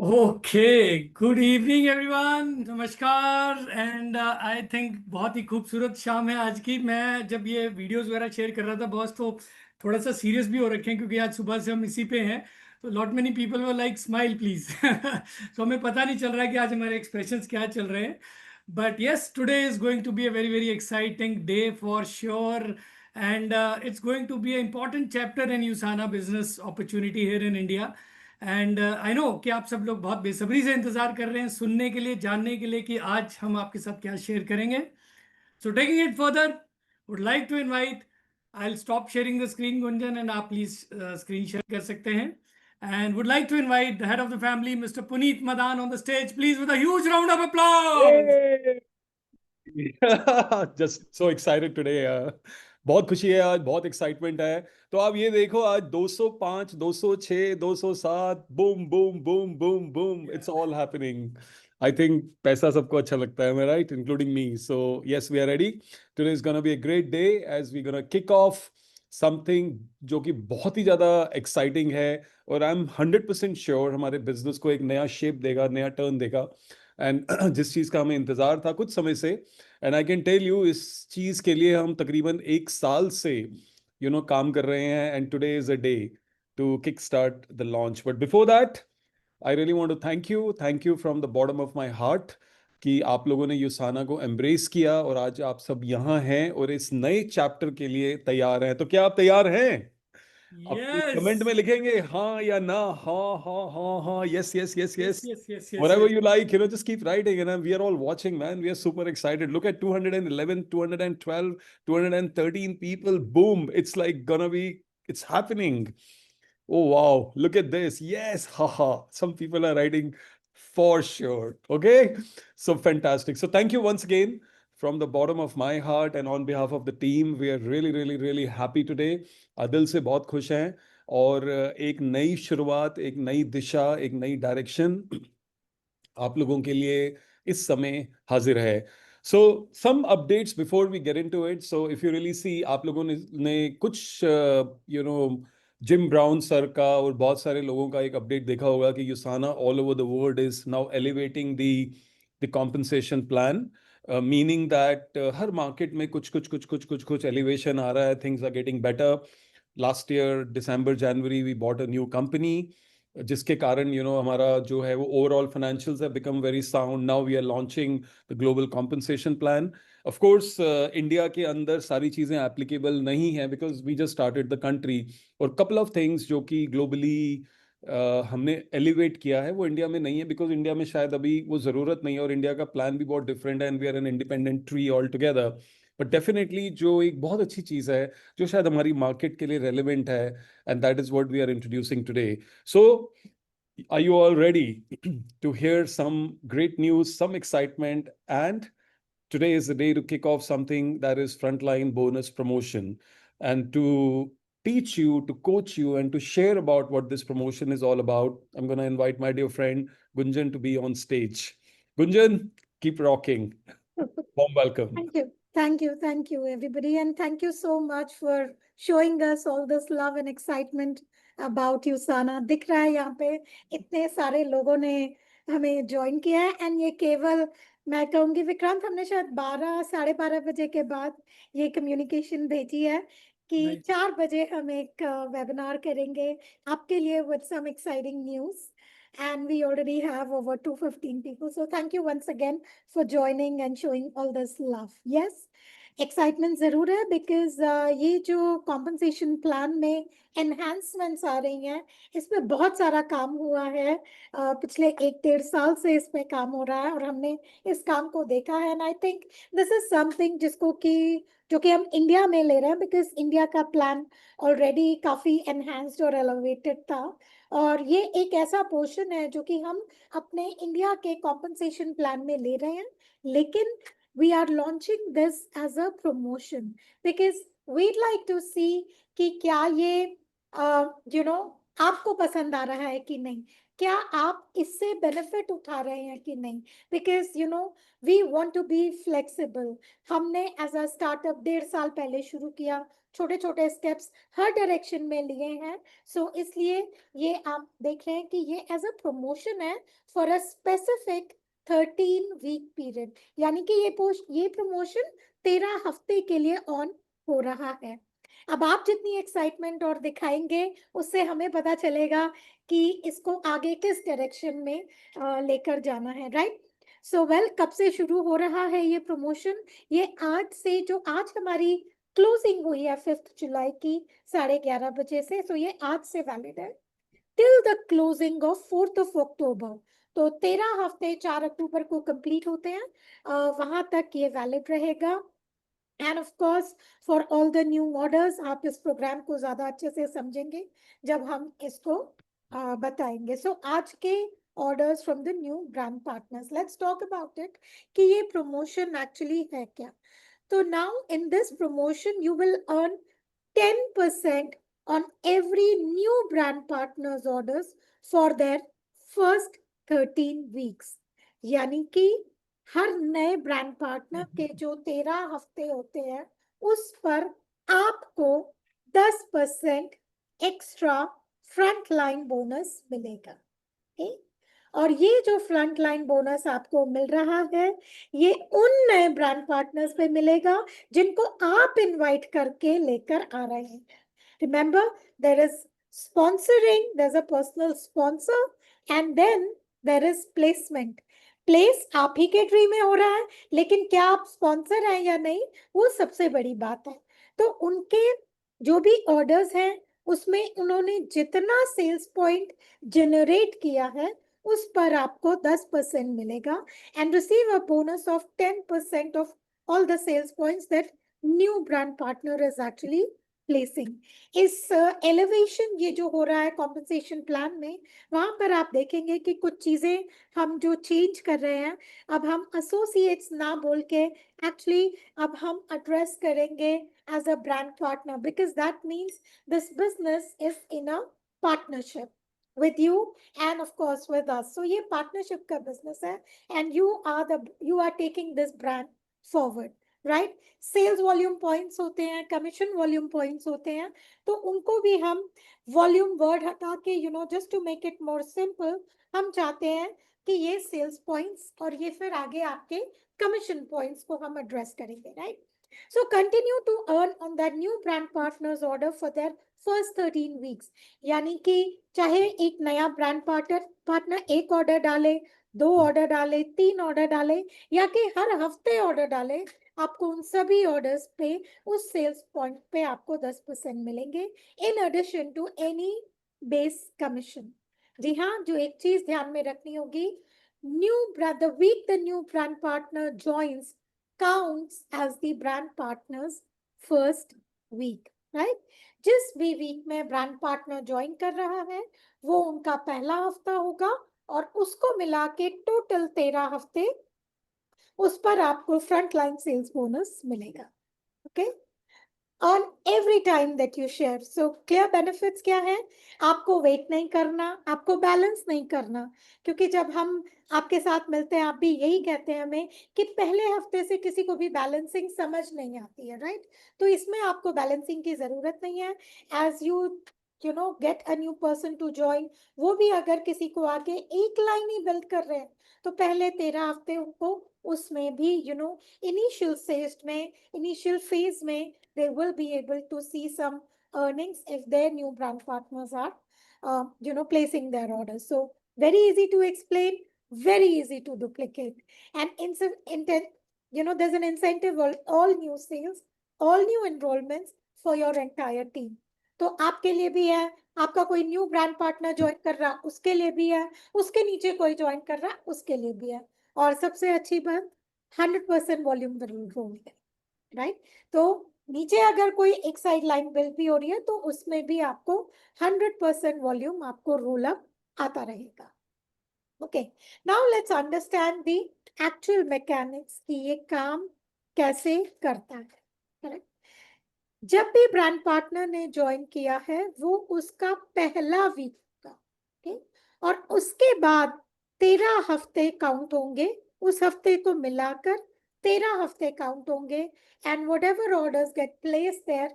Okay, good evening everyone, नमस्कार। And I think बहुत ही खूबसूरत शाम है आज की। मैं जब ये वीडियोस वगैरह शेयर कर रहा था बॉस, तो थोड़ा सा सीरियस भी हो रखे हैं क्योंकि आज सुबह से हम इसी पे हैं। तो lot many people were like smile please. तो हमें पता नहीं चल रहा है कि आज हमारे एक्सप्रेशंस क्या चल रहे हैं। But yes, today is going to be a very very exciting day for sure. And it's going to be a important chapter in Usana business opportunity here in India. And I know कि आप सब लोग बहुत बेसब्री से इंतजार कर रहे हैं सुनने के लिए, जानने के लिए कि आज हम आपके साथ क्या शेयर करेंगे। So taking it further, would like to invite, I stop sharing the screen Gunjan, and आप प्लीज स्क्रीन शेयर कर सकते हैं। And would like to invite the head of the family mister Puneet Madan on the stage, please with a huge round of applause. Yay! Just so excited today. बहुत खुशी है आज, बहुत excitement है। तो आप ये देखो, आज 205, 206, 207, boom boom boom boom boom, it's all happening. I think पैसा सबको अच्छा लगता है, right, including me. So yes, we are ready. Today is gonna be a great day as we gonna kick off something जो कि बहुत ही ज्यादा एक्साइटिंग है। और आई एम 100% श्योर हमारे बिजनेस को एक नया शेप देगा, नया टर्न देगा। एंड जिस चीज़ का हमें इंतज़ार था कुछ समय से, and I can tell you, इस चीज़ के लिए हम तकरीबन 1 साल से काम कर रहे हैं। And today is a day to kick start the launch. But before that, I really want to thank you from the bottom of my heart कि आप लोगों ने यूसाना को एम्ब्रेस किया और आज आप सब यहाँ हैं और इस नए चैप्टर के लिए तैयार हैं। तो क्या आप तैयार हैं? अब प्लीज यस कमेंट में लिखेंगे हाँ या ना। हाँ हाँ हाँ हाँ, yes yes yes yes yes, yes yes yes whatever yes. you like, just keep writing. And we are all watching, man. We are super excited. Look at 211, 212, 213 people. Boom. It's like gonna be, it's happening. Oh, wow. Look at this. Yes. Haha. Some people are writing for sure. Okay. So fantastic. So thank you once again from the bottom of my heart and on behalf of the team. We are really, really, really happy today. दिल से बहुत खुश हैं। और एक नई शुरुआत, एक नई दिशा, एक नई डायरेक्शन आप लोगों के लिए इस समय हाजिर है। So some updates before we get into it. So if you really see, आप लोगों ने कुछ जिम ब्राउन सर का और बहुत सारे लोगों का एक अपडेट देखा होगा कि USANA all over the world is now elevating the compensation plan, meaning that हर मार्केट में कुछ कुछ कुछ कुछ कुछ कुछ एलिवेशन आ रहा है। Things are getting better. Last year December January we bought a new company, जिसके कारण हमारा जो है वो overall financials have become very sound. Now we are launching the global compensation plan. Of course India के अंदर सारी चीज़ें एप्लीकेबल नहीं है because we just started the country. और कपल ऑफ थिंग्स जो कि ग्लोबली हमने एलिवेट किया है वो इंडिया में नहीं है बिकॉज इंडिया में शायद अभी वो ज़रूरत नहीं है और इंडिया का प्लान भी बहुत डिफरेंट है and we are an independent tree all together. But definitely जो एक बहुत अच्छी चीज़ है जो शायद हमारी मार्केट के लिए रेलिवेंट है, and that is what we are introducing today. So, are you all ready to hear some great news, some excitement? And today is the day to kick off something that is frontline bonus promotion. And to teach you, to coach you, and to share about what this promotion is all about, I'm going to invite my dear friend Gunjan to be on stage. Gunjan, keep rocking. Warm welcome. Thank you. Thank you, everybody. And thank you so much for showing us all this love and excitement about you, Sana. दिख रहा है यहाँ पे इतने सारे लोगों ने हमें ज्वाइन किया है। एंड ये केवल, मैं कहूँगी विक्रांत, हमने शायद 12, 12:30 बजे के बाद ये कम्युनिकेशन भेजी है कि Right. 4 बजे हम एक वेबिनार करेंगे आपके लिए with some exciting news. And we already have over 215 people. So thank you once again for joining and showing all this love. Yes, excitement जरूर है because ये जो compensation plan में enhancements आ रही हैं, इसमें बहुत सारा काम हुआ है। पिछले 1-1.5 साल से इस पे काम हो रहा है और हमने इस काम को देखा है। And I think this is something जो कि हम इंडिया में ले रहे हैं because इंडिया का प्लान ऑलरेडी काफी enhanced और elevated था। और ये एक ऐसा पोर्शन है जो कि हम अपने इंडिया के कॉम्पनसेशन प्लान में ले रहे हैं, लेकिन we are launching this as a promotion because we'd like to see कि क्या ये आपको पसंद आ रहा है कि नहीं, क्या आप इससे बेनिफिट उठा रहे हैं कि नहीं। Because we want to be flexible. हमने एज अ स्टार्टअप 1.5 साल पहले शुरू किया, छोटे छोटे स्टेप्स हर डायरेक्शन में लिए हैं. सो इसलिए ये आप देख रहे हैं कि ये एज अ प्रमोशन है for a specific 13-week period. यानी कि ये प्रमोशन 13 हफ्ते के लिए ऑन हो रहा है. अब आप जितनी एक्साइटमेंट और दिखाएंगे उससे हमें पता चलेगा कि इसको आगे किस डायरेक्शन में लेकर जाना है. राइट. सो वेल, कब से शुरू हो रहा है ये प्रमोशन? ये आज से, जो आज हमारी क्लोजिंग हुई है 5 जुलाई की 11:30 बजे से. सो ये आज से वैलिड है टिल द क्लोजिंग ऑफ 4 अक्टूबर. तो 13 हफ्ते 4 अक्टूबर को कंप्लीट होते हैं. वहां तक ये वैलिड रहेगा. And of course for all the new orders, आप इस प्रोग्राम को ज्यादा अच्छे से समझेंगे जब हम इसको बताएंगे. सो आज के orders from the new brand partners. Let's talk about it कि ये promotion actually है क्या. So now in this promotion you will earn 10% on every new brand partners orders for their first 13 weeks. यानी कि हर नए ब्रांड पार्टनर के जो 13 हफ्ते होते हैं उस पर आपको 10% एक्स्ट्रा फ्रंट लाइन बोनस मिलेगा. okay? और ये जो फ्रंट लाइन बोनस आपको मिल रहा है ये उन नए ब्रांड पार्टनर्स पे मिलेगा जिनको आप इनवाइट करके लेकर आ रहे हैं. Remember, there is sponsoring, there is a personal sponsor and then there is placement. Place आप ही के ट्री में हो रहा है, लेकिन क्या आप स्पॉन्सर हैं या नहीं वो सबसे बड़ी बात है. तो उनके जो भी ऑर्डर्स हैं उसमें उन्होंने जितना सेल्स पॉइंट जनरेट किया है उस पर आपको 10% मिलेगा and receive a bonus of 10% of all the sales points that new brand partner is actually placing. इस elevation ये जो हो रहा है compensation plan में, वहां पर आप देखेंगे कि कुछ चीजें हम जो change कर रहे हैं, अब हम associates ना बोल के actually अब हम address करेंगे as a brand partner because that means this business is in a partnership with you and of course with us. So ये partnership का business है and you are taking this brand forward, right? Sales volume points होते हैं, commission volume points होते हैं, तो उनको भी हम volume word हटा के just to make it more simple हम चाहते हैं कि ये sales points और ये फिर आगे आपके commission points को हम address करेंगे, right? So continue to earn on that new brand partners order for their first 13 weeks. यानी कि चाहे एक नया ब्रांड पार्टनर एक ऑर्डर डाले, 2 ऑर्डर डाले, 3 ऑर्डर डाले या कि हर हफ्ते ऑर्डर डाले, आपको उन सभी ऑर्डर्स पे उस सेल्स पॉइंट पे आपको 10% मिलेंगे in addition to any base commission. जी हाँ, जो एक चीज ध्यान में रखनी होगी, the week the new brand partner joins counts as the brand partner's first week, right? जिस भी वीक में ब्रांड पार्टनर ज्वाइन कर रहा है वो उनका पहला हफ्ता होगा और उसको मिला के टोटल 13 हफ्ते उस पर आपको फ्रंट लाइन सेल्स बोनस मिलेगा. Okay, on every time that you share. So clear benefits क्या है? आपको वेट नहीं करना, आपको बैलेंस नहीं करना, क्योंकि जब हम आपके साथ मिलते हैं आप भी यही कहते हैं हमें कि पहले हफ्ते से किसी को भी बैलेंसिंग समझ नहीं आती है, राइट? तो इसमें आपको बैलेंसिंग की जरूरत नहीं है. As you know get a new person to join, वो भी अगर किसी को आके एक लाइन ही बिल्ड कर रहे हैं तो पहले 13 हफ्ते उनको उसमें भी इनिशियल स्टेज में, इनिशियल फेज में they will be able to see some earnings if their new brand partners are, placing their orders. So very easy to explain, very easy to duplicate. And there's an incentive for all new sales, all new enrollments for your entire team. तो आपके लिए भी है, आपका कोई new brand partner join कर रहा उसके लिए भी है, उसके नीचे कोई ज्वाइन कर रहा उसके लिए भी है, और सबसे अच्छी बात 100% वॉल्यूम रोल है, राइट? तो नीचे अगर कोई एक साइड लाइन बिल्ड भी हो रही है तो उसमें भी आपको 100% वॉल्यूम आपको रोल अप आता रहेगा. Okay, now let's understand the actual mechanics कि ये काम कैसे करता है. करेक्ट? जब भी ब्रांड पार्टनर ने ज्वाइन किया है वो उसका पहला वीक होगा, ओके, और उसके बाद 13 हफ्ते काउंट होंगे, उस हफ्ते को मिलाकर 13 हफ्ते काउंट होंगे. And whatever orders get placed there,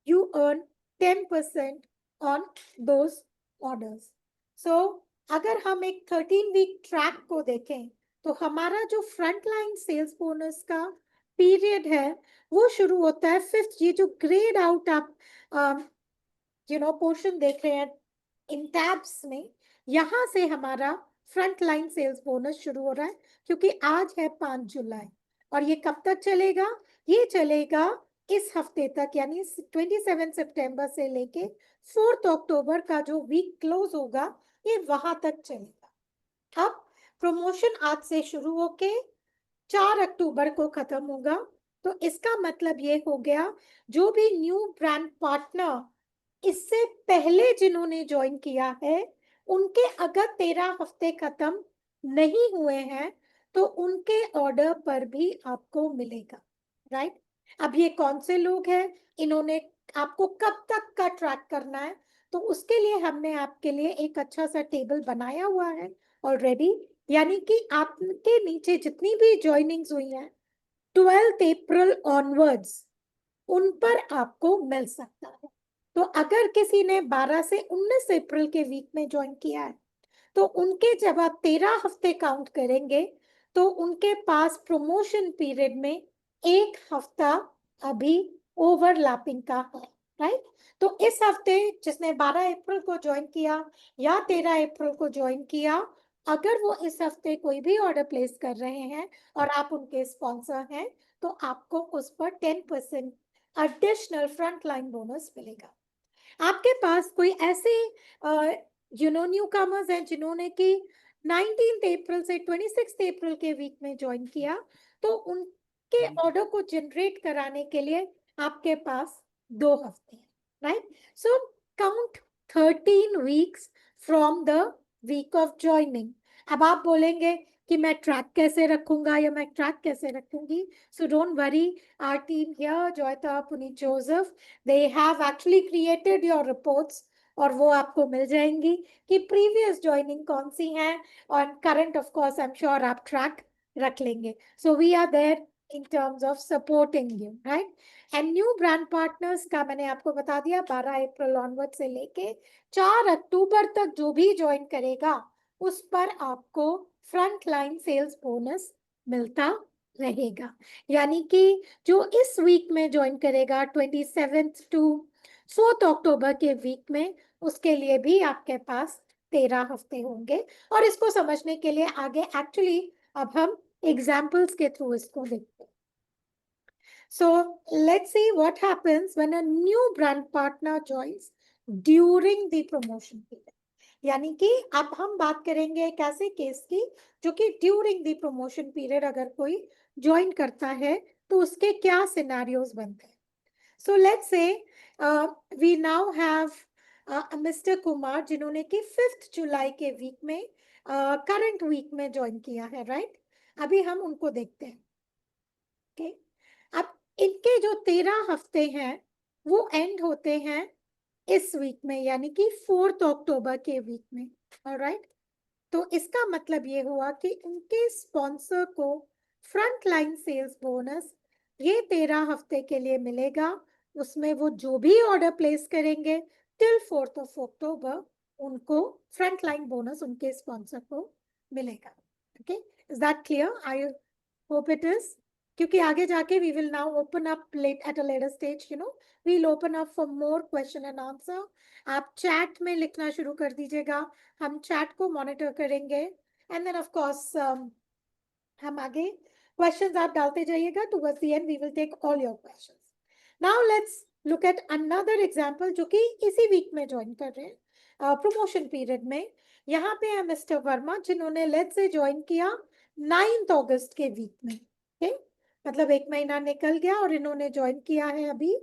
you earn 10% on those orders. So अगर हम एक 13-week ट्रैक को देखें तो हमारा जो फ्रंट लाइन सेल्स बोनस का पीरियड है वो शुरू होता है 5th। ये जो ग्रेड आउट आप पोर्शन देख रहे हैं इन टैब्स में, यहाँ से हमारा फ्रंट लाइन सेल्स बोनस शुरू हो रहा है, क्योंकि आज है 5 जुलाई और ये कब तक चलेगा? ये चलेगा इस हफ्ते तक, यानी 27 सितंबर से लेके 4 अक्टूबर का जो वीक क्लोज होगा ये वहां तक चलेगा। अब प्रमोशन आज से शुरू होके 4 अक्टूबर को खत्म होगा। तो इसका मतलब ये हो गया, जो भी न्यू ब्रांड पार्टनर इससे पहले जिन्होंने ज्वाइन किया है, उनके अगर 13 हफ्ते खत्म नहीं हुए हैं तो उनके ऑर्डर पर भी आपको मिलेगा, राइट? अब ये कौन से लोग हैं, इन्होंने आपको कब तक का ट्रैक करना है, तो उसके लिए हमने आपके लिए एक अच्छा सा टेबल बनाया हुआ है ऑलरेडी। यानी कि आपके नीचे जितनी भी ज्वाइनिंग्स हुई हैं 12 अप्रैल ऑनवर्ड्स, उन पर आपको मिल सकता है। तो अगर किसी ने 12 से 19 अप्रैल के वीक में ज्वाइन किया है तो उनके जब आप 13 हफ्ते काउंट करेंगे तो उनके पास प्रमोशन पीरियड में 1 हफ्ता अभी ओवरलैपिंग का है, राइट? तो इस हफ्ते जिसने 12 अप्रैल को ज्वाइन किया या 13 अप्रैल को ज्वाइन किया, अगर वो इस हफ्ते कोई भी ऑर्डर प्लेस कर रहे हैं और आप उनके स्पॉन्सर हैं तो आपको उस पर 10% एडिशनल फ्रंट लाइन बोनस मिलेगा। आपके पास कोई ऐसे न्यू कमर्स हैं जिन्होंने कि 19 अप्रैल से 26 अप्रैल के वीक में ज्वाइन किया, तो उनके ऑर्डर को जनरेट कराने के लिए आपके पास 2 हफ्ते हैं, right? So count 13 weeks from the week of joining. अब आप बोलेंगे कि मैं ट्रैक कैसे रखूंगा या मैं ट्रैक कैसे रखूंगी? So don't worry, our team here, Joyita, Puneet, Joseph, they have actually created your reports और वो आपको मिल जाएंगी कि प्रीवियस ज्वाइनिंग कौन सी हैं और current of course I am sure आप ट्रैक रख लेंगे। So we are there in terms of supporting you, right? And new brand partners का मैंने आपको बता दिया 12 अप्रैल ऑनवर्ड से लेके 4 अक्टूबर तक जो भी ज्वाइन करेगा उस पर आपको फ्रंट लाइन सेल्स बोनस मिलता रहेगा। यानी कि जो इस वीक में ज्वाइन करेगा 27 टू 4 अक्टूबर के वीक में, उसके लिए भी आपके पास 13 हफ्ते होंगे। और इसको समझने के लिए आगे एक्चुअली अब हम एग्जाम्पल्स के थ्रू इसको देखते हैं। So let's see what happens when a new brand partner joins during the promotion period. यानी कि अब हम बात करेंगे एक ऐसे केस की जो कि ड्यूरिंग द प्रमोशन पीरियड अगर कोई ज्वाइन करता है तो उसके क्या सिनेरियोज बनते हैं। So let's say we now have mister Kumar जिन्होंने कि 5 जुलाई के वीक में करंट वीक में ज्वाइन किया है, राइट? अभी हम उनको देखते हैं। ओके, अब इनके जो 13 हफ्ते हैं वो एंड होते हैं इस वीक में, यानी कि 4 अक्टूबर के वीक में, ऑलराइट? तो इसका मतलब ये हुआ कि उनके स्पॉन्सर को फ्रंट लाइन सेल्स बोनस ये 13 हफ्ते के लिए मिलेगा। उसमें वो जो भी ऑर्डर प्लेस करेंगे टिल 4 अक्टूबर, उनको फ्रंट लाइन बोनस उनके स्पॉन्सर को मिलेगा। Okay, is that clear? I hope it is, क्योंकि आगे जाके we will now open up at a later stage, we'll open up for more question and answer. आप chat में लिखना शुरू कर दीजिएगा, हम चैट को मॉनिटर करेंगे एंड देन ऑफ कोर्स हम आगे क्वेश्चंस आप डालते जाइएगा। Towards the end we will take all your questions. Now let's look at another example जो कि इसी वीक में ज्वाइन कर रहे हैं प्रमोशन पीरियड में। यहाँ पे है मिस्टर वर्मा जिन्होंने लेट्स से ज्वाइन किया 9 अगस्त के वीक में। okay? मतलब 1 महीना निकल गया और इन्होंने ज्वाइन किया है अभी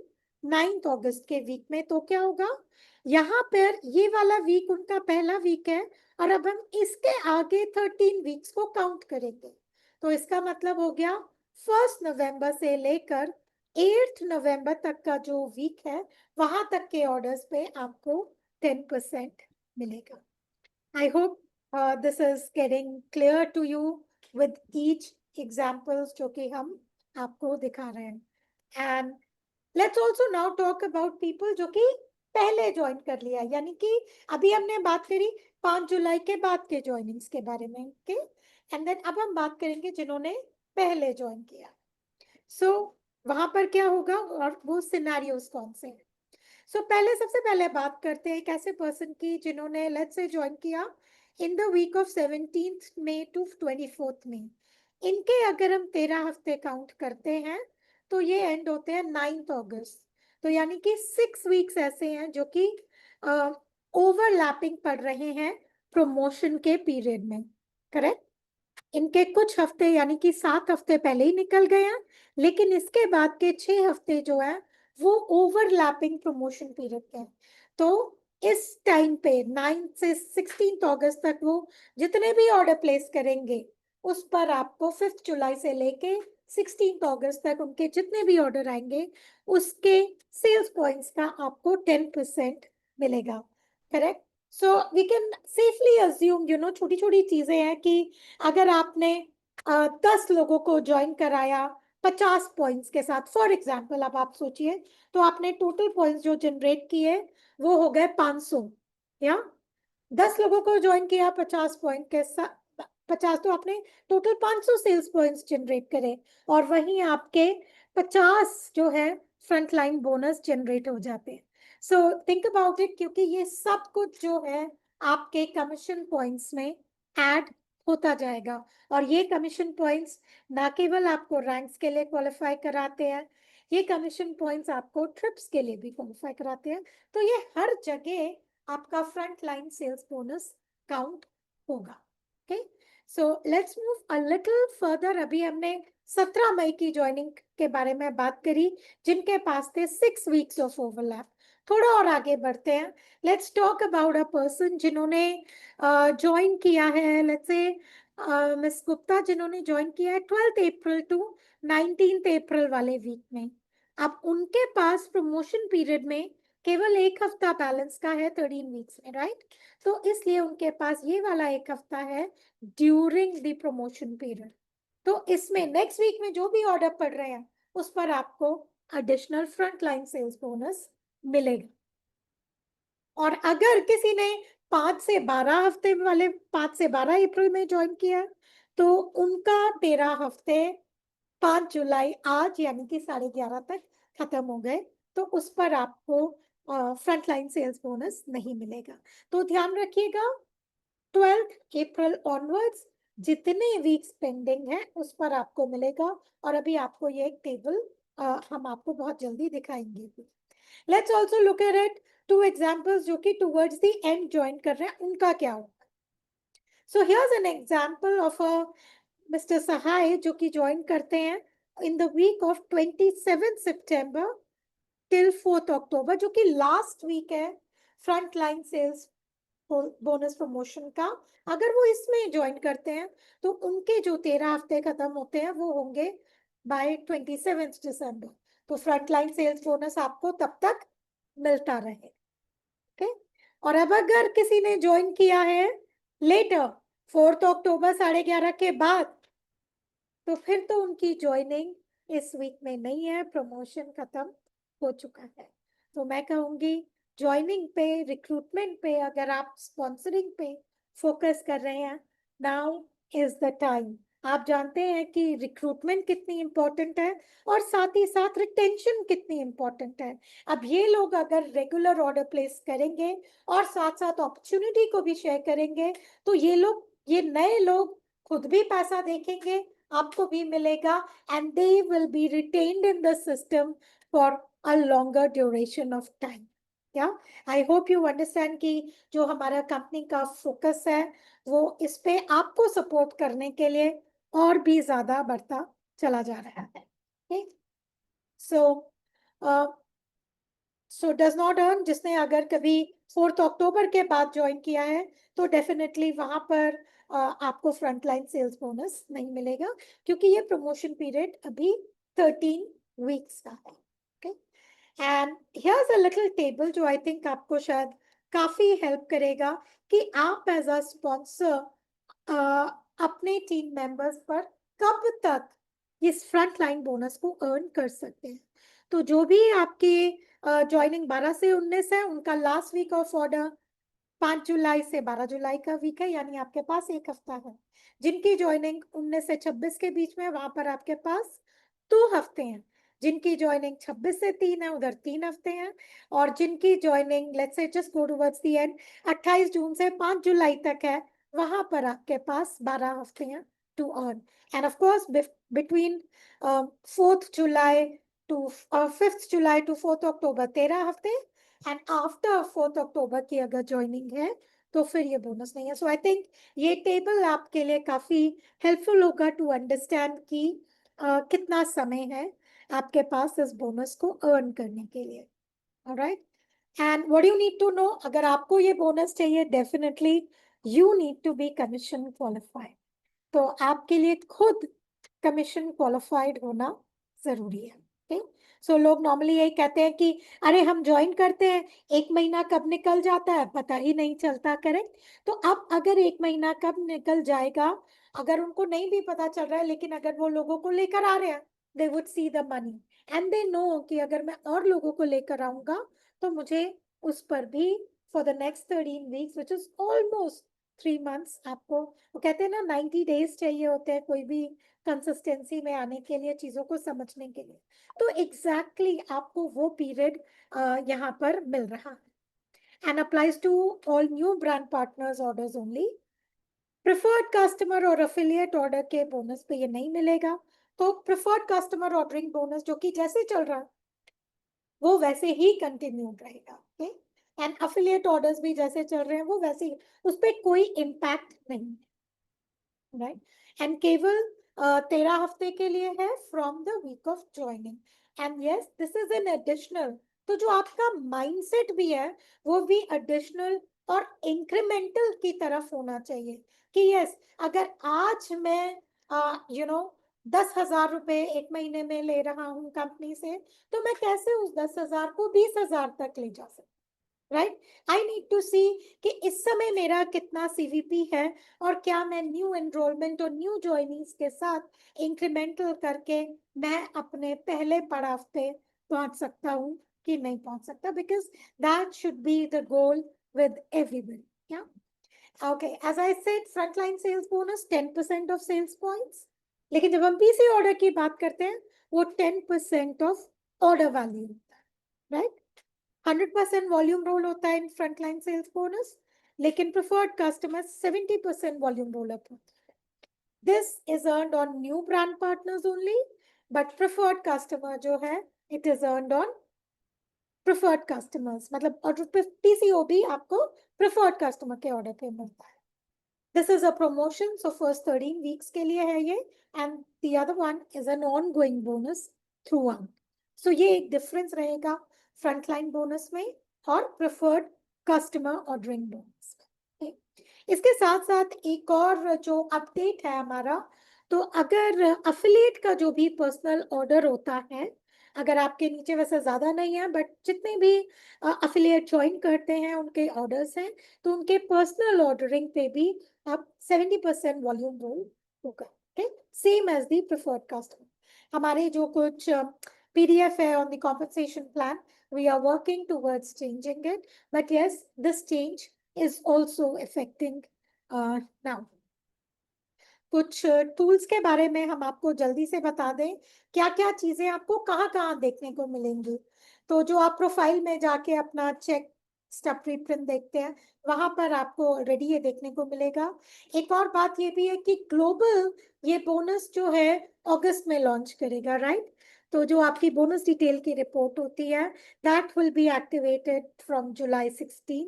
9 अगस्त के वीक में। तो क्या होगा, यहाँ पर ये वाला वीक उनका पहला वीक है और अब हम इसके आगे 13 वीक्स को काउंट करेंगे। तो इसका मतलब हो गया 1 नवंबर से लेकर 8 नवंबर तक का जो वीक है वहां तक के ऑर्डर्स पे आपको 10% मिलेगा। I hope this is getting clear to you with each examples जो कि हम आपको दिखा रहे हैं। And let's also now talk about people जो कि पहले ज्वाइन कर लिया, यानी कि अभी हमने बात करी 5 जुलाई के बाद के ज्वाइनिंग्स के बारे में, ओके, एंड देन अब हम बात करेंगे जिन्होंने पहले ज्वाइन किया। सो वहां पर क्या होगा और वो सिनेरियोस कौन से हैं। पहले सबसे पहले बात करते हैं एक ऐसे पर्सन की जिन्होंने लेट्स से ज्वाइन किया in the week of 17th May to 24th May. इनके अगर हम 13 हफ्ते काउंट करते हैं तो ये एंड होते हैं 9th अगस्त। तो यानी कि 6 वीक्स ऐसे हैं जो कि ओवरलैपिंग पड़ रहे हैं प्रमोशन के पीरियड में, करेक्ट। इनके कुछ हफ्ते यानी कि 7 हफ्ते पहले ही निकल गए हैं, लेकिन इसके बाद के 6 हफ्ते जो है वो ओवरलैपिंग प्रमोशन पीरियड के हैं। तो इस टाइम पे 9 से 16 अगस्त तक वो जितने भी ऑर्डर प्लेस करेंगे उस पर आपको 5 जुलाई से लेके 16 अगस्त तक उनके जितने भी ऑर्डर आएंगे उसके सेल्स पॉइंट्स का आपको 10% मिलेगा, correct. So we can safely assume छोटी छोटी चीजें हैं कि अगर आपने 10 लोगों को ज्वाइन कराया 50 पॉइंट्स के साथ, फॉर एग्जाम्पल, अब आप सोचिए तो आपने टोटल पॉइंट्स जो जनरेट किए वो हो गए 500, या 10 लोगों को ज्वाइन किया 50 पॉइंट के साथ, 50 तो आपने टोटल 500 सेल्स पॉइंट्स जनरेट करे, और वहीं आपके 50 जो है फ्रंट लाइन बोनस जनरेट हो जाते हैं। सो थिंक अबाउट इट, क्योंकि ये सब कुछ जो है आपके कमीशन पॉइंट्स में ऐड होता जाएगा, और ये कमीशन पॉइंट्स ना केवल आपको रैंक्स के लिए क्वालिफाई कराते हैं, ये कमीशन पॉइंट्स आपको ट्रिप्स के लिए भी क्वालिफाई कराते हैं। तो ये हर जगह आपका front line sales bonus count होगा, okay. So let's move a little further. अभी हमने 17 मई की ज्वाइनिंग के बारे में बात करी जिनके पास थे 6 वीक्स ऑफ ओवरलैप। थोड़ा और आगे बढ़ते हैं, let's talk about a person जिन्होंने ज्वाइन किया है, लेट्स से मिस गुप्ता, जिन्होंने ज्वाइन किया है 12 अप्रैल टू 19 अप्रैल वाले वीक में। अब उनके पास प्रमोशन पीरियड में केवल 1 हफ्ता बैलेंस का है 13 वीक्स में, राइट। तो इसलिए उनके पास ये वाला 1 हफ्ता है ड्यूरिंग द प्रमोशन पीरियड। तो इसमें नेक्स्ट वीक में जो भी ऑर्डर पड़ रहे हैं उस पर आपको additional front line sales bonus मिलेगा। और अगर किसी ने 5 से 12 हफ्ते वाले 5 से 12 अप्रैल में ज्वाइन किया तो उनका 13 हफ्ते 5 जुलाई आज यानी कि 11:30 तक खत्म हो गए, तो उस पर आपको फ्रंट लाइन सेल्स बोनस नहीं मिलेगा। तो ध्यान रखिएगा 12 अप्रैल ऑनवर्ड्स जितने वीक्स पेंडिंग है उस पर आपको मिलेगा, और अभी आपको ये एक टेबल हम आपको बहुत जल्दी दिखाएंगे भी। Let's also look at it 2 examples जो कि टुवर्ड्स द एंड ज्वाइन कर रहे हैं, उनका क्या होगा। So here's an example of a mister Sahay जो कि ज्वाइन करते हैं in the week of 27 September till 4 October, जो कि लास्ट वीक है front line sales bonus promotion का। अगर वो इसमें ज्वाइन करते हैं तो उनके जो 13 हफ्ते खत्म होते हैं वो होंगे बाय 27 दिसंबर। तो फ्रंट लाइन सेल्स बोनस आपको तब तक मिलता रहे, ओके। और अब अगर किसी ने ज्वाइन किया है लेटर 4 अक्टूबर 11:30 के बाद, तो फिर तो उनकी ज्वाइनिंग इस वीक में नहीं है, प्रमोशन खत्म हो चुका है। तो मैं कहूंगी ज्वाइनिंग पे, रिक्रूटमेंट पे, अगर आप स्पॉन्सरिंग पे फोकस कर रहे हैं, नाउ इज द टाइम। आप जानते हैं कि रिक्रूटमेंट कितनी इंपॉर्टेंट है और साथ ही साथ रिटेंशन कितनी इंपॉर्टेंट है। अब ये लोग अगर रेगुलर ऑर्डर प्लेस करेंगे और साथ साथ अपॉर्चुनिटी को भी शेयर करेंगे तो ये नए लोग खुद भी पैसा देखेंगे, आपको भी मिलेगा, and they will be retained in the system for a longer duration of time. Yeah, I hope you understand कि जो हमारा कंपनी का फोकस है वो इस पे आपको सपोर्ट करने के लिए और भी ज्यादा बढ़ता चला जा रहा है। Okay? So does not earn, जिसने अगर कभी 4 अक्टूबर के बाद ज्वाइन किया है तो डेफिनेटली वहां पर आपको फ्रंट लाइन सेल्स बोनस नहीं मिलेगा, क्योंकि ये प्रमोशन पीरियड अभी 13 वीक्स का है, okay. And here's a little table जो आई थिंक आपको शायद काफी हेल्प करेगा कि आप एज अ स्पॉन्सर अपने टीम मेंबर्स पर कब तक इस फ्रंट लाइन बोनस को अर्न कर सकते हैं। तो जो भी आपकी ज्वाइनिंग 12 से 19 है, उनका लास्ट वीक ऑफ ऑर्डर 5 जुलाई से 12 जुलाई का वीक है, यानी आपके पास एक हफ्ता है। जिनकी ज्वाइनिंग 19 से 26 के बीच में है, वहां पर आपके पास 2 हफ्ते हैं। जिनकी ज्वाइनिंग 26 से 3 है, उधर 3 हफ्ते हैं। और जिनकी joining let's say just go towards the and 28 जून से 5 जुलाई तक है, वहां पर आपके पास 12 हफ्ते हैं to earn. And of course between 4th July to 5th July to 4th October 13 हफ्ते। एंड आफ्टर 4th अक्टूबर की अगर ज्वाइनिंग है तो फिर ये बोनस नहीं है। सो आई थिंक ये टेबल आपके लिए काफी हेल्पफुल होगा टू अंडरस्टैंड कि कितना समय है आपके पास इस बोनस को अर्न करने के लिए। Alright, and what you need to know, अगर आपको ये बोनस चाहिए, definitely you need to be commission qualified. तो आपके लिए खुद कमीशन क्वालिफाइड होना जरूरी है। ठीक, सो लोग नॉर्मली यही कहते हैं कि अरे हम ज्वाइन करते हैं, 1 महीना कब निकल जाता है पता ही नहीं चलता। करेक्ट, तो अब अगर 1 महीना कब निकल जाएगा, अगर उनको नहीं भी पता चल रहा है, लेकिन अगर वो लोगों को लेकर आ रहे हैं, they would see the money and they know कि अगर मैं और लोगों को लेकर आऊंगा तो मुझे उस पर भी for the next 13 weeks which is almost 3 months, आपको वो कहते हैं ना 90 डेज चाहिए होते हैं कोई भी कंसिस्टेंसी में आने के लिए, चीजों को समझने के लिए। तो एग्जैक्टली आपको वो पीरियड यहाँ पर मिल रहा है। And applies to all new brand partners orders only. Preferred customer और अफिलिएट ऑर्डर के बोनस पे ये नहीं मिलेगा। तो प्रिफर्ड कस्टमर ऑर्डरिंग बोनस जो कि जैसे चल रहा है वो वैसे ही कंटिन्यू रहेगा। ओके, एंड अफिलिएट ऑर्डर्स भी जैसे चल रहे हैं वो वैसे ही, उस पर कोई इम्पैक्ट नहीं, राइट। एंड केवल 13 हफ्ते के लिए है from the week of joining. And yes, this is an additional. तो जो आपका माइंडसेट भी है वो भी एडिशनल और इंक्रीमेंटल की तरफ होना चाहिए कि यस, अगर आज मैं 10,000 रुपए 1 महीने में ले रहा हूँ कंपनी से, तो मैं कैसे उस 10,000 को 20,000 तक ले जा सकती, right. I need to see कि इस समय मेरा कितना सीवीपी है और क्या मैं न्यू एनरोलमेंट और न्यू ज्वाइनिंग्स के साथ इंक्रीमेंटल करके मैं अपने पहले पड़ाव पे पहुंच सकता हूँ कि नहीं पहुंच सकता, because that should be the goal with everybody. या okay, as I said, frontline sales bonus 10% of sales points, लेकिन जब हम पीसी ऑर्डर की बात करते हैं वो 10% ऑफ ऑर्डर वैल्यू होता है, राइट। 100% वॉल्यूम रोल होता है इन फ्रंटलाइन सेल्स बोनस, लेकिन preferred customers 70% volume roll up होता है। This is earned on new brand partners only, but preferred customer जो है it is earned on preferred customers, मतलब और पीसीओ भी आपको प्रिफर्ड कस्टमर के ऑर्डर पे मिलता है। This is a promotion, so first 13 weeks के लिए है ये, and the other one is an on going bonus throughout. So ये एक डिफरेंस रहेगा फ्रंटलाइन बोनस में और प्रिफर्ड कस्टमर ऑर्डरिंग बोनस में। इसके साथ साथ एक और जो अपडेट है हमारा, तो अगर अफिलिएट का जो भी पर्सनल ऑर्डर होता है, अगर आपके नीचे वैसे ज्यादा नहीं है बट जितने भी अफिलिएट ज्वाइन करते हैं उनके ऑर्डर्स हैं, तो उनके पर्सनल ऑर्डरिंग पे भी अब 70% वॉल्यूम रोल होगा। Okay, same as the preferred customer. हमारे जो कुछ PDF है on the compensation plan, we are working towards changing it, but yes, this change is also affecting now. कुछ टूल्स के बारे में हम आपको जल्दी से बता दें, क्या क्या चीजें आपको कहाँ कहाँ देखने को मिलेंगी। तो जो आप प्रोफाइल में जाके अपना चेक स्टब प्रिंट देखते हैं, वहां पर आपको ऑलरेडी ये देखने को मिलेगा। एक और बात ये भी है कि ग्लोबल ये बोनस जो है अगस्त में लॉन्च करेगा, राइट। तो जो आपकी बोनस डिटेल की रिपोर्ट होती है that will be activated from July 16।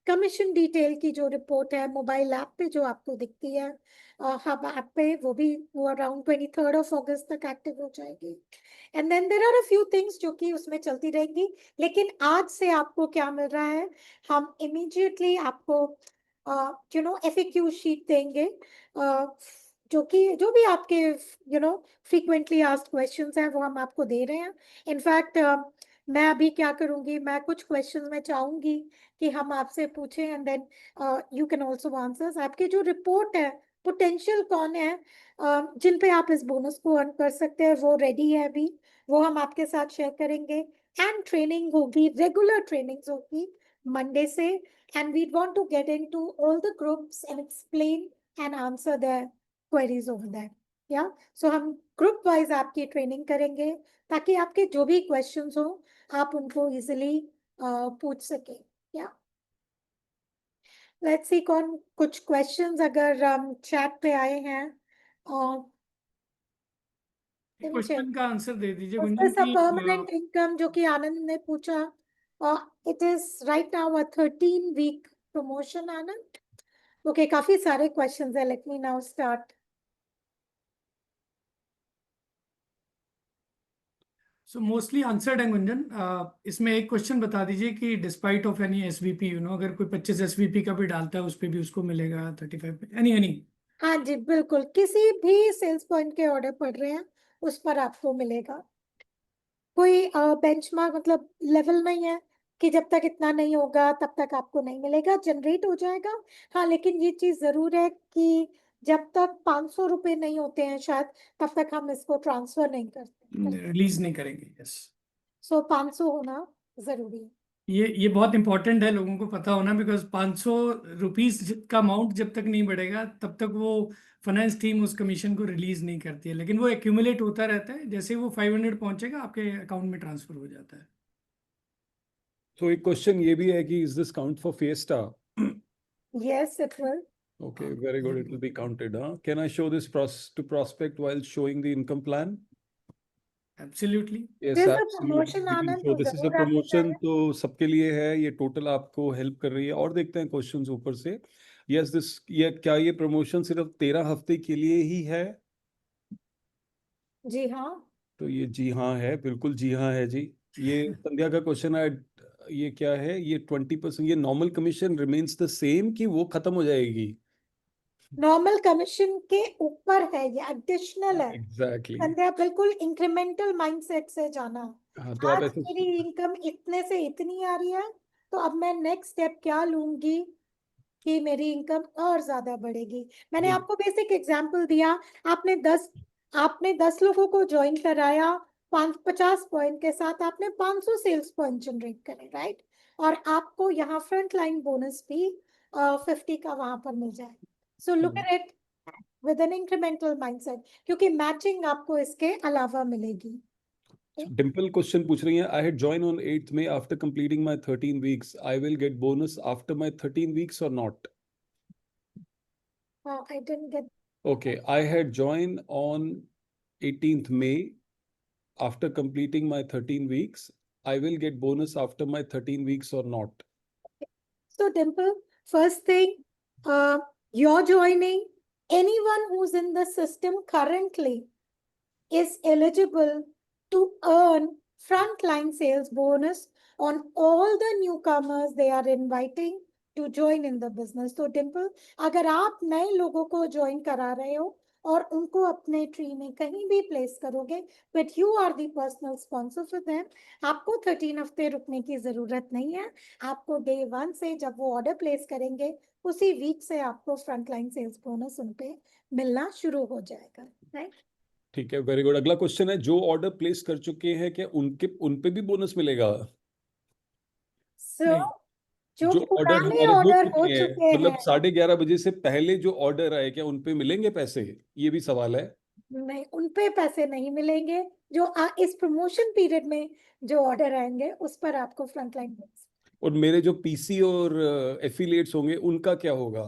Commission detail की जो रिपोर्ट है मोबाइल ऐप पे जो आपको दिखती है हब ऐप पे, वो अराउंड 23rd ऑफ अगस्त तक एक्टिव हो जाएगी। And then there are a few things जो कि उसमें चलती रहेंगी, लेकिन आज से आपको क्या मिल रहा है, हम इमीडिएटली आपको FAQ शीट देंगे, जो कि जो भी आपके फ्रीक्वेंटली आस्क्ड क्वेश्चंस हैं वो हम आपको दे रहे हैं। इनफैक्ट मैं अभी क्या करूंगी, मैं कुछ क्वेश्चंस में चाहूंगी कि हम आपसे पूछें and then you can also answers. आपकी जो रिपोर्ट है पोटेंशियल कौन है जिन पे आप इस बोनस को अर्न कर सकते हैं, वो रेडी है अभी, वो हम आपके साथ शेयर करेंगे। एंड ट्रेनिंग होगी, रेगुलर ट्रेनिंग्स होगी मंडे से, and we want to get into all the groups and explain and answer their queries over that. या सो हम ग्रुप वाइज आपकी ट्रेनिंग करेंगे ताकि आपके जो भी क्वेश्चंस हो आप उनको इजीली पूछ सके। या लेट्स सी कौन कुछ क्वेश्चंस अगर चैट पे आए हैं। क्वेश्चन का आंसर दे दीजिए गुंजन जैसा की परमानेंट इनकम जो कि आनंद ने पूछा, it is right now a 13-week promotion Anand. Okay, काफी सारे क्वेश्चंस है, let me now start. So mostly answered है गुंजन। इसमें एक क्वेश्चन बता दीजिए कि डिस्पाइट ऑफ एनी एसवीपी, अगर कोई 25 एसवीपी का भी डालता है उस पे भी उसको मिलेगा 35 एनी एनी। हाँ जी बिल्कुल, किसी भी सेल्स पॉइंट के ऑर्डर पड़ रहे हैं उस पर आपको मिलेगा। कोई बेंचमार्क मतलब लेवल नहीं है कि जब तक इतना नहीं होगा तब तक आपको नहीं मिलेगा, जनरेट हो जाएगा। हाँ, लेकिन ये चीज जरूर है कि जब तक 500 रुपए नहीं होते हैं शायद, तब तक हम इसको ट्रांसफर नहीं करते। रिलीज नहीं करेंगे, यस। सो 500 होना जरूरी है। ये बहुत इंपॉर्टेंट है लोगों को पता होना, बिकॉज 500 रुपीज का अमाउंट जब तक नहीं बढ़ेगा तब तक वो फाइनेंस टीम उस कमीशन को रिलीज नहीं करती है, लेकिन वो एक्यूमुलेट होता रहता है। जैसे वो 500 पहुंचेगा आपके अकाउंट में ट्रांसफर हो जाता है। तो एक क्वेश्चन ये भी है कि is this count for fiesta? Yes, it will. Okay, very good. It will be counted, huh? Can I show this to prospect while showing the income plan? Absolutely. Yes, There's a absolutely. promotion We can Anand, show तो this is a जरूर आप promotion, बताएं। तो सबके लिए है ये, total आपको हेल्प कर रही है। और देखते हैं क्वेश्चंस ऊपर से। यस दिस, ये क्या ये प्रमोशन सिर्फ 13 हफ्ते के लिए ही है? जी हाँ। तो ये जी हाँ है, बिल्कुल जी हाँ है जी। ये संध्या का क्वेश्चन है, ये क्या है? ये 20%, ये normal commission remains the same कि वो खत्म हो जाएगी? नॉर्मल कमीशन के ऊपर है, ये एडिशनल है। एग्जैक्टली। संध्या बिल्कुल इंक्रीमेंटल माइंडसेट से जाना। हाँ, तो आप आज ऐसे मेरी इनकम इतने से इतनी आ रही है, तो अब मैं नेक्स्ट स्टेप क्या लूंगी कि मेरी इनकम और ज्यादा बढ़ेगी। मैंने बिल- आपको बेसिक एग्जांपल दिया। आपने दस लोगों को ज्वाइन कराया, 50 पॉइंट के साथ आपने 500 सेल्स पॉइंट जनरेट करे, राइट। और आपको यहाँ फ्रंट लाइन बोनस भी 50 का वहां पर मिल जाए। So look at it with an incremental mindset, क्योंकि मैचिंग आपको इसके अलावा मिलेगी। डिम्पल क्वेश्चन पूछ रही है, I had join on 8th May after completing my 13 weeks, I will get bonus after my 13 weeks और not? I didn't get. Okay, I had joined on 18th May after completing my 13 weeks. I will get bonus after my 13 weeks or not? So, Dimple, first thing, you're joining. Anyone who's in the system currently is eligible to earn frontline sales bonus on all the newcomers they are inviting to join in the business. तो डिम्पल, अगर आप नए लोगों को join करा रहे हो और उनको अपने ट्री में कहीं भी प्लेस करोगे, but you are the personal sponsor for them, आपको 13 हफ्ते रुकने की जरूरत नहीं है। आपको डे 1 से जब वो ऑर्डर प्लेस करेंगे उसी वीक से आपको फ्रंटलाइन सेल्स बोनस उनपे मिलना शुरू हो जाएगा, राइट। ठीक है, वेरी गुड। अगला क्वेश्चन है, जो ऑर्डर प्लेस कर चुके हैं क्या उन पे भी बोनस मिलेगा? सो नहीं, जो जो ऑर्डर पुराने हमारे हो ऑर्डर हो चुके हैं, चुके मतलब हैं, 11:30 से पहले जो ऑर्डर आए, क्या उन पे मिलेंगे पैसे? ये भी सवाल है। नहीं, उन पे पैसे नहीं मिलेंगे। जो इस प्रमोशन पीरियड में जो ऑर्डर आएंगे उस पर आपको फ्रंटलाइन और मेरे जो पीसी और एफिलिएट्स होंगे उनका क्या होगा?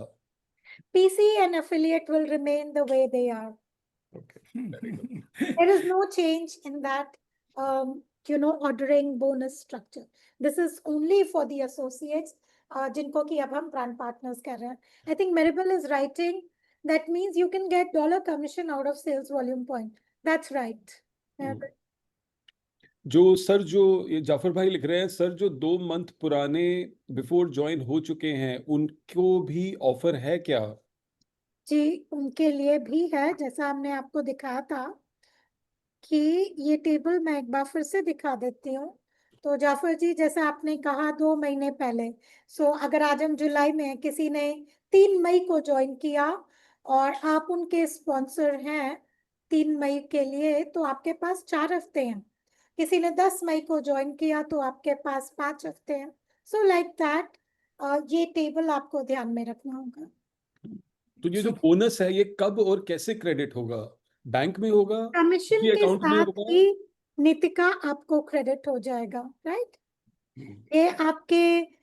PC and affiliate will remain the way they are. Okay, very good. There is no change in that, ordering bonus structure. This is only for the associates, जिनको कि अब हम brand partners कर रहे हैं. I think Maribel is writing, that means you can get dollar commission out of sales volume point. That's right. जो sir, जो ये जाफर भाई लिख रहे हैं, सर जो 2 मंथ पुराने बिफोर ज्वाइन हो चुके हैं उनको भी ऑफर है क्या? जी, उनके लिए भी है, जैसा हमने आपको दिखाया था कि ये टेबल मैं एक बार फिर से दिखा देती हूँ। तो जाफर जी, जैसा आपने कहा 2 महीने पहले, सो अगर आज हम जुलाई में हैं, किसी ने 3 मई को ज्वाइन किया और आप उनके स्पॉन्सर हैं 3 मई के लिए, तो आपके पास 4 हफ्ते हैं। किसी ने 10 मई को ज्वाइन किया तो आपके पास 5 हफ्ते हैं। सो लाइक दैट, ये टेबल आपको ध्यान में रखना होगा। तो ये जो So, बोनस है ये कब और कैसे क्रेडिट होगा? बैंक में होगा, कमीशन उसी के अकाउंट में साथ होगा? ही नितिका आपको क्रेडिट हो जाएगा, राइट? ये आपके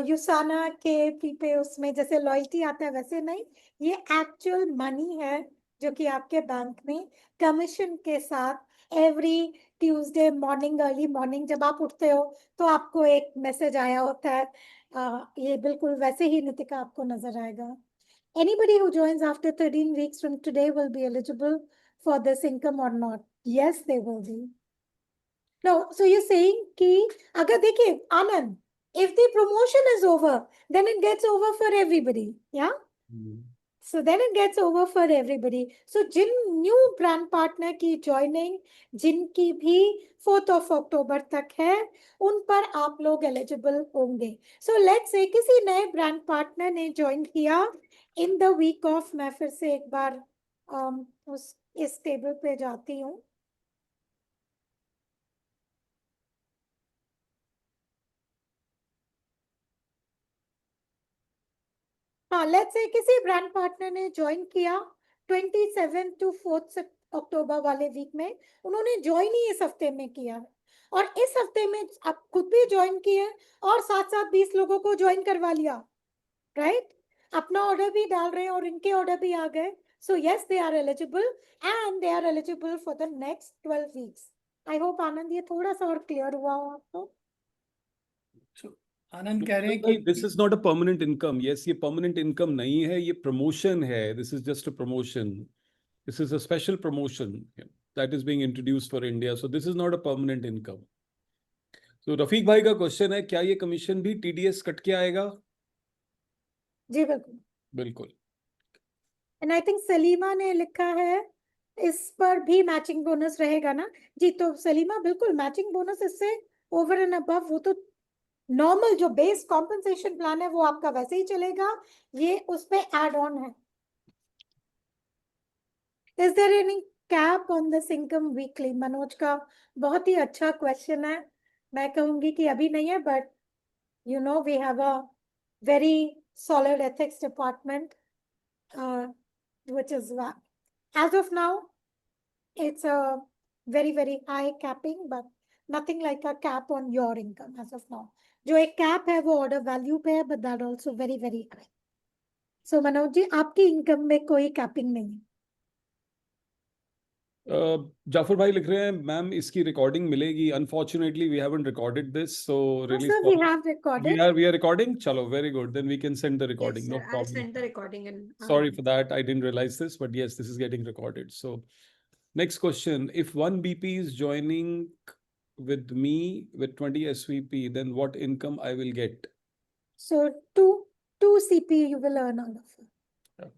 युसाना के पीपे उसमें जैसे लॉयल्टी आता है वैसे नहीं, ये एक्चुअल मनी है जो कि आपके बैंक में कमीशन के साथ every Tuesday morning, early morning जब आप उठते हो तो आपको एक मैसेज आया होता है। ये बिल्कुल वैसे ही नितिका आपको नजर आएगा। Anybody who joins after 13 weeks from today will be eligible for this income or not? Yes, they will be. No, so you're saying कि अगर देखिए आनंद, if the promotion is over, then it gets over for everybody. Yeah. So then it gets over for everybody. So Jin new brand partner की joining, जिनकी भी 4th of October तक है, उन पर आप लोग eligible होंगे. So let's say किसी नए brand partner ने join किया in the week of, मैं फिर से एक बार इस टेबल पे जाती हूँ। हाँ, लेट्स से किसी ब्रांड पार्टनर ने ज्वाइन किया 27 to 4 अक्टूबर वाले वीक में, उन्होंने ज्वाइन ही इस हफ्ते में किया है और इस हफ्ते में आप खुद भी ज्वाइन किए और साथ साथ 20 लोगों को ज्वाइन करवा लिया, राइट? अपना ऑर्डर भी डाल रहे हैं और इनके ऑर्डर भी आ गए। So yes, they are eligible and they are eligible for the next 12 weeks. I hope Anand ये थोड़ा सा और क्लियर हुआ हो आपको। आनंद कह रहे हैं कि this is not a permanent income. Yes, ये परमानेंट इनकम नहीं है, ये प्रमोशन है। This is just a promotion. This is a special promotion that is being introduced for India. So this is not a permanent income. तो रफीक भाई का question है, क्या ये कमीशन भी टीडीएस कट के आएगा? जी बिल्कुल। बिल्कुल। एंड आई थिंक सलीमा ने लिखा है इस पर भी मैचिंग बोनस रहेगा ना? जी, तो सलीमा बिल्कुल मैचिंग बोनस इससे ओवर एंड अबव, वो तो नॉर्मल जो बेस कॉम्पेंसेशन प्लान है वो आपका वैसे ही चलेगा, ये उस पे एड ऑन है। Is there any cap on this income weekly? Manoj का बहुत ही अच्छा क्वेश्चन है। मैं कहूंगी कि अभी नहीं है, but you know we have a very solid ethics department, which is as of now it's a very high capping, but nothing like a cap on your income as of now. जो एक cap है वो order value पे है, but that also very high. So Manoj ji, आपकी income में कोई capping नहीं है। जाफर भाई लिख रहे हैं, मैम इसकी रिकॉर्डिंग मिलेगी? Unfortunately we haven't recorded this, so really Sir, we have recorded. we are recording. Chalo, very good, then we can send the Yes, recording. sir. No I'll problem. send the recording and Sorry for that, I didn't realize this, but yes, this is getting recorded. So next question, if one BP is joining with me with 20 SVP, then what income I will get? So two CP you will earn out of it.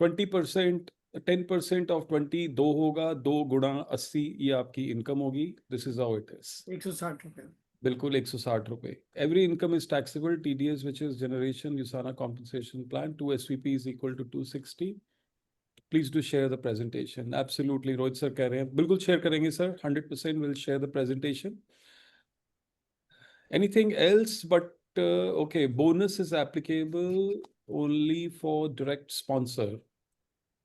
20%, 10% of 20 दो होगा, 2 गुणा 80 ये आपकी income होगी। This is how it is. 160 रुपए। बिल्कुल 160 रुपए। Every income is taxable. TDS which is generation USANA compensation plan 2 SVP is equal to 260। Please do share the presentation. Absolutely, Rohit sir कह रहे हैं बिल्कुल शेयर करेंगे sir, 100% will share the presentation. Anything else? But okay, bonus is applicable only for direct sponsor.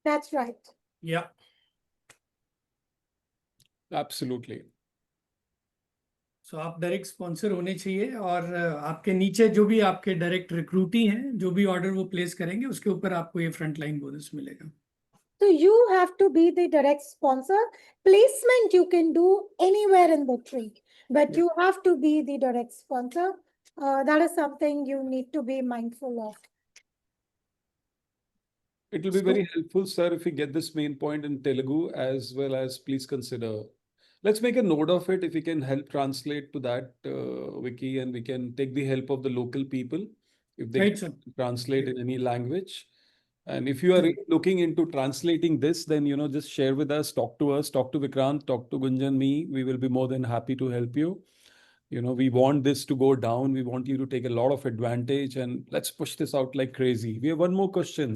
That's right. या Absolutely. सो आप direct sponsor होने चाहिए और आपके नीचे जो भी आपके डायरेक्ट रिक्रूटी हैं, जो भी ऑर्डर वो प्लेस करेंगे उसके ऊपर आपको ये फ्रंट लाइन बोनस मिलेगा। So you have to be the direct sponsor. Placement you can do anywhere in the tree, but you have to be the direct sponsor. That is something you need to be mindful of. It will be very helpful, sir, if we get this main point in Telugu as well as please consider. Let's make a note of it if we can help translate to that, Vicky, and we can take the help of the local people if they Right, can sir. translate in any language. And if you are really looking into translating this, then just share with us, talk to Vikrant, talk to Gunjan, me. We will be more than happy to help you. We want this to go down. We want you to take a lot of advantage and let's push this out like crazy. We have one more question.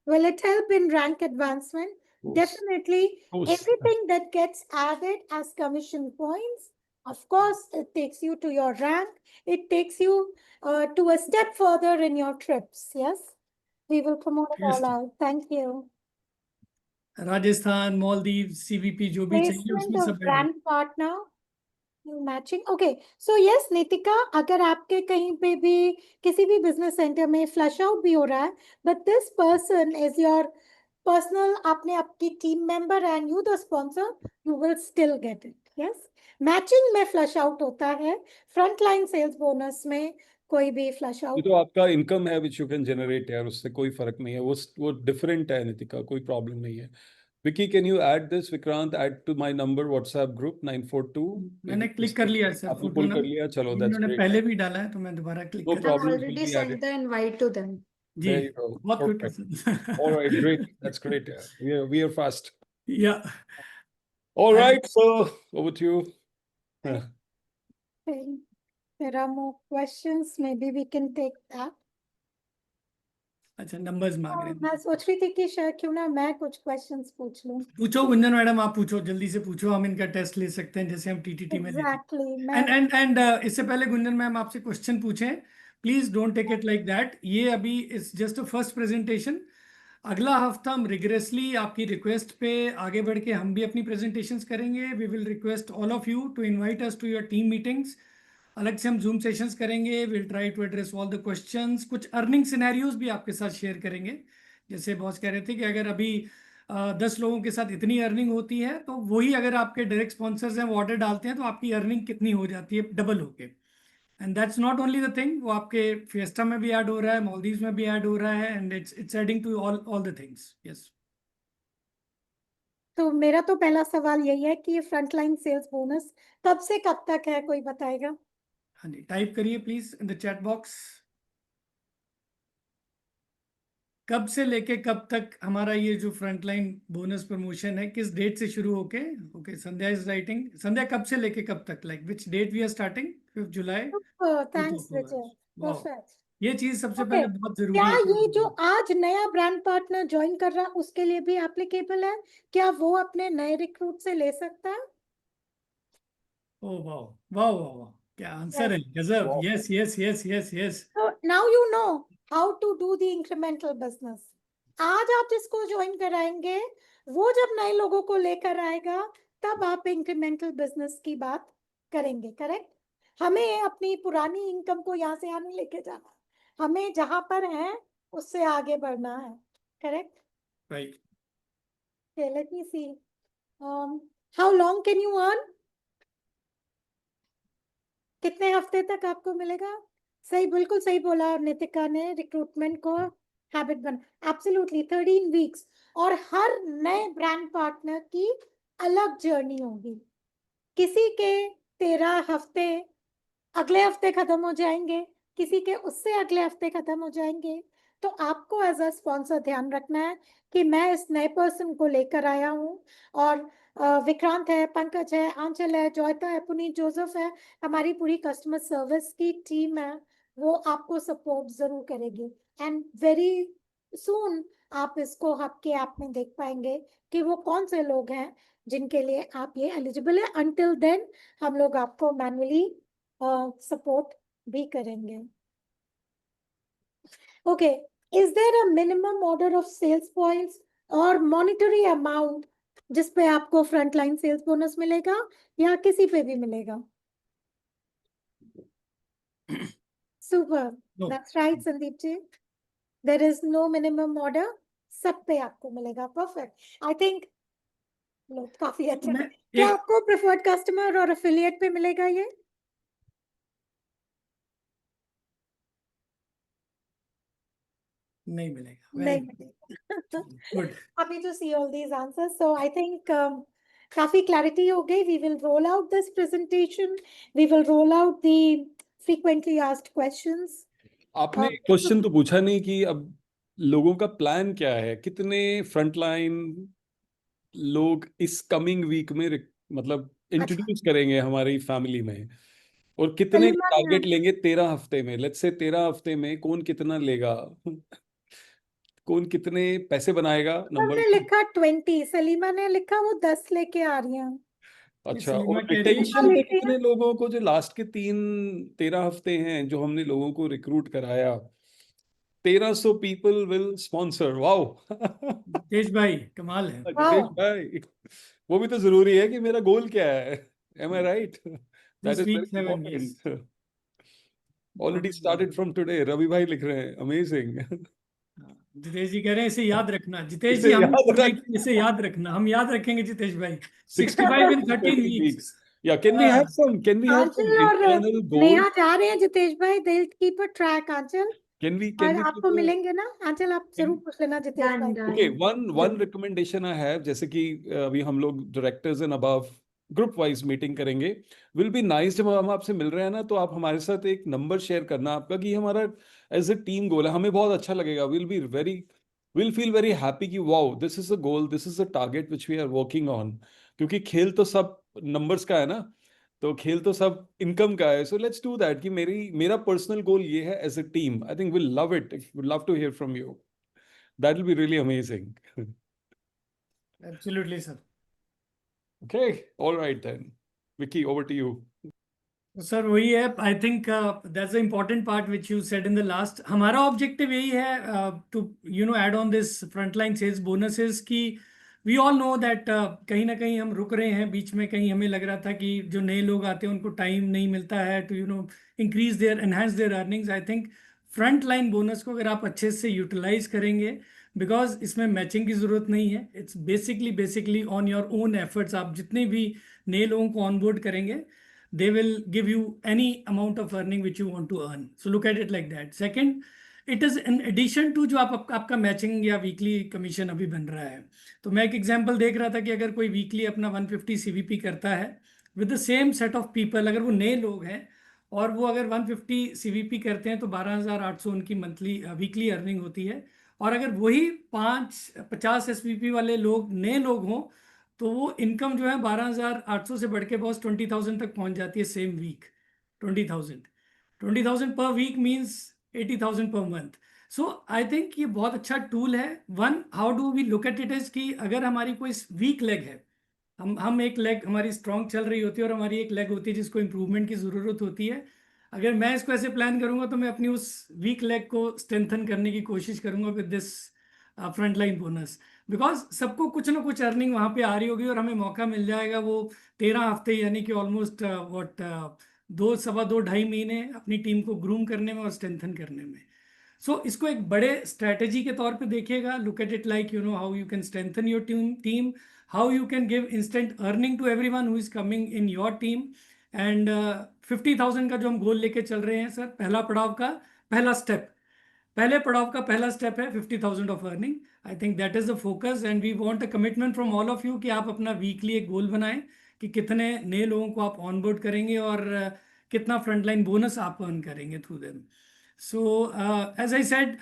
Will it help in rank advancement? course. Definitely. Course. Everything that gets added as commission points, of course, it takes you to your rank. It takes you to a step further in your trips. Yes, we will promote it Yes. all out. Thank you. Rajasthan, Maldives, CVP जो भी चाहिए Placement उसमें of सब add brand partner. Matching okay so yes Nitika अगर आपके कहीं पे भी किसी भी बिजनेस सेंटर में फ्लश आउट भी हो रहा है but this person is your personal आपने आपकी team member and you the sponsor you will still get it yes matching में फ्लश आउट होता है फ्रंट लाइन सेल्स बोनस में कोई भी फ्लश ये आउट तो आपका इनकम है विच यू कैन जनरेट यार, उससे कोई फर्क नहीं है, वो डिफरेंट है नितिका, कोई प्रॉब्लम नहीं है। Vicky can you add this, Vikrant add to my number WhatsApp group 942। मैंने क्लिक कर लिया सर, आपने फोटो पुल कर नंबर लिया, चलो दैट्स इन्होंने ग्रेट, पहले भी डाला है तो मैं दोबारा क्लिक नो कर I've problem, will already be sent added. the invite to them. जी There you go. बहुत क्विक है Perfect. Sir All right, great. That's great. Yeah. We are fast. या All right, so over to you. Yeah. there are more questions maybe we can take that अच्छा numbers मांग रहे हैं, मैं सोच रही थी कि शायद क्यों ना मैं कुछ क्वेश्चंस पूछ लूं पूछो गुंजन मैडम, आप पूछो, जल्दी से पूछो, हम इनका टेस्ट ले सकते हैं जैसे हम टीटीटी में लेते हैं। एग्जैक्टली मैं एंड इससे पहले गुंजन मैम आपसे क्वेश्चन पूछें, please don't take it like that, ये अभी is just a first presentation. अगला हफ्ता हम रिग्रेसली आपकी रिक्वेस्ट पे आगे बढ़ के हम भी अपनी प्रेजेंटेशंस करेंगे। We will request all of you to invite us to your team meetings. अलग से हम जूम सेशंस करेंगे, will try to address all the questions. कुछ अर्निंग सिनेरियोज भी आपके साथ शेयर करेंगे, जैसे बॉस कह रहे थे कि अगर अभी 10 लोगों के साथ इतनी अर्निंग होती है तो वही अगर आपके डायरेक्ट स्पॉन्सर्स हैं वो ऑर्डर डालते हैं तो आपकी अर्निंग कितनी हो जाती है डबल होके। And that's not only the thing, वो आपके फिएस्टा में भी ऐड हो रहा है, मालदीव्स में भी ऐड हो रहा है, and it's adding to all the things. Yes, तो मेरा तो पहला सवाल यही है कि ये फ्रंटलाइन सेल्स बोनस कब से कब तक है कोई बताएगा हाँ जी, टाइप करिए please in the chat box, कब से लेके कब तक हमारा ये जो फ्रंटलाइन बोनस प्रमोशन है, किस डेट से शुरू होके। Okay, Sandhya is writing. Sandhya कब से लेके कब तक, like which date we are starting? 5 जुलाई, थैंक्स विजय वाह, परफेक्ट ये चीज सबसे ओके पहले बहुत क्या जरूरी है। ये जो आज नया ब्रांड पार्टनर ज्वाइन कर रहा है उसके लिए भी एप्लीकेबल है क्या वो अपने नए रिक्रूट से ले सकता है ओ वाह वाह वाह वाह, क्या आंसर है, गजब। Wow. Yes yes yes yes yes. So now you know how to do the incremental business. आज आप जिसको ज्वाइन कराएंगे वो जब नए लोगों को लेकर आएगा तब आप इंक्रीमेंटल बिजनेस की बात करेंगे करेक्ट हमें अपनी पुरानी इनकम को यहाँ से यहाँ नहीं लेके जाना हमें जहां पर है उससे आगे बढ़ना है correct right, okay let me see how long can you earn कितने हफ्ते तक आपको मिलेगा सही बिल्कुल सही बोला नितिका ने रिक्रूटमेंट को हैबिट बना एब्सोल्युटली 13 वीक्स और हर नए ब्रांड पार्टनर की अलग जर्नी होगी किसी के 13 हफ्ते अगले हफ्ते खत्म हो जाएंगे किसी के उससे अगले हफ्ते खत्म हो जाएंगे तो आपको एज अ स्पॉन्सर ध्यान रखना है कि मैं इस नए पर्सन को लेकर आया हूँ और विक्रांत है पंकज है आंचल है जॉयता है पुनीत जोसेफ है हमारी पूरी कस्टमर सर्विस की टीम है वो आपको सपोर्ट जरूर करेगी एंड वेरी सून आप इसको आपके ऐप में देख पाएंगे कि वो कौन से लोग हैं जिनके लिए आप ये एलिजिबल है अंटिल देन हम लोग आपको मैनुअली सपोर्ट भी करेंगे okay is there a minimum order of sales points और मॉनिटरी अमाउंट जिस पे आपको फ्रंटलाइन सेल्स बोनस मिलेगा या किसी पे भी मिलेगा super No. That's right Sandeep ji there is no minimum order सब पे आपको मिलेगा परफेक्ट आई थिंक काफी अच्छा मैं क्या एक आपको प्रेफर्ड कस्टमर और एफिलिएट पे मिलेगा ये नहीं मिलेगा, नहीं वेरी मिलेगा good. happy to see all these answers. So I think काफी clarity हो गई. We will roll out this presentation. We will roll out the frequently asked questions. आपने क्वेश्चन तो पूछा नहीं कि अब लोगों का प्लान क्या है, कितने फ्रंटलाइन लोग इस कमिंग वीक में मतलब इंट्रोड्यूस करेंगे हमारी फैमिली में, और कितने सलीमा टारगेट मैम लेंगे 13 हफ्ते में, लेट्स से 13 हफ्ते में कौन कितना लेगा। कौन कितने पैसे बनाएगा नंबर। हमने लिखा 20, सलीमा ने लिखा वो 10 लेके आ रही हैं। अच्छा, सलीमा और कह रही है रिटेंशन पे लेके कितने लोगों को, जो लास्ट के 13 हफ्ते हैं जो हमने लोगों को रिक्रूट कराया, 1300 people will sponsor, wow. Jitesh भाई कमाल है। जितेश वाओ, भाई, वो भी तो जरूरी है कि मेरा गोल क्या है, am I right? That this is week very 7, yes. Important. बहुत ऑलरेडी बढ़िया। स्टार्टेड फ्रॉम टुडे, रवि भाई लिख रहे हैं, अमेजिंग। हाँ, जितेश जी कह रहे हैं इसे याद रखना। जितेश जी इसे हमें याद बोल रहे रख, हैं कि इसे याद रखना, हम याद रखेंगे जितेश भाई। 65 in 13 13 weeks. weeks. Yeah, can we have some Anchal और internal goals? नेहा जा रहे हैं जितेश भाई, they keep a track Anchal. Can और we आपको keep a, मिलेंगे ना आंचल, आप जरूर पूछ लेना जितेश Done, भाई। okay, done. one recommendation I have, जैसे कि अभी हम लोग directors and above group wise meeting करेंगे, विल बी नाइस जब हम आपसे मिल रहे हैं ना, तो आप हमारे साथ एक नंबर शेयर करना आपका, कि हमारा एज ए टीम गोल है, हमें बहुत अच्छा लगेगा, विल फील वेरी हैप्पी कि wow, this is a goal, this is a target which we are working on. क्योंकि खेल तो सब नंबर्स का है ना, तो खेल तो सब इनकम का है। सो लेट्स डू दैट, कि मेरा पर्सनल गोल ये है as a team, I think will love it, will love to hear from you, that will be really amazing. Absolutely sir. Okay, all right then. Vicky, over to you. Sir वही है, I think that's the important part which you said in the last. हमारा objective यही है to add on this frontline sales bonuses की we all know that कहीं ना कहीं हम रुक रहे हैं बीच में। कहीं हमें लग रहा था कि जो नए लोग आते हैं उनको टाइम नहीं मिलता है to increase their enhance their earnings. I think front line bonus को अगर आप अच्छे से यूटिलाइज करेंगे, बिकॉज इसमें मैचिंग की ज़रूरत नहीं है, it's basically on your own efforts. आप जितने भी नए लोगों को ऑनबोर्ड करेंगे, they will give you any amount of earning which you want to earn. So look at it like that. Second, it is in addition to जो आपका matching या वीकली कमीशन अभी बन रहा है। तो मैं एक एग्जांपल देख रहा था कि अगर कोई वीकली अपना 150 सीवीपी करता है with the same set of people, अगर वो नए लोग हैं और वो अगर 150 सीवीपी करते हैं तो 12,800 उनकी मंथली वीकली अर्निंग होती है। और अगर वही 50 एसवीपी वाले लोग नए लोग हों तो वो इनकम जो है 12,800 से बढ़ के बॉस 20,000 तक पहुंच जाती है सेम वीक। 20,000 पर week means 80,000 per month. So I think ये बहुत अच्छा टूल है। One, how do we look at it is कि अगर हमारी कोई वीक लेग है, हम एक लेग हमारी स्ट्रांग चल रही होती है और हमारी एक लेग होती है जिसको इंप्रूवमेंट की ज़रूरत होती है। अगर मैं इसको ऐसे प्लान करूंगा तो मैं अपनी उस वीक लेग को स्ट्रेंथन करने की कोशिश करूंगा with this front line bonus. Because सबको कुछ ना कुछ अर्निंग वहां पे आ रही होगी और हमें मौका मिल जाएगा वो 13 हफ्ते यानी कि ऑलमोस्ट व्हाट 2 2.5 महीने अपनी टीम को ग्रूम करने में और स्ट्रेंथन करने में। सो इसको एक बड़े स्ट्रेटेजी के तौर पे देखिएगा। Look at it like how you can strengthen your team, how you can give instant earning to everyone who is coming in your team. And 50,000 का जो हम गोल लेके चल रहे हैं सर, पहला पड़ाव का पहला स्टेप, पहले पड़ाव का पहला स्टेप है 50,000 of earning. I think that is the focus and we want a commitment from all of you कि आप अपना वीकली एक गोल बनाएं कि कितने नए लोगों को आप ऑनबोर्ड करेंगे और कितना फ्रंटलाइन बोनस आप अर्न करेंगे through them. So as I said,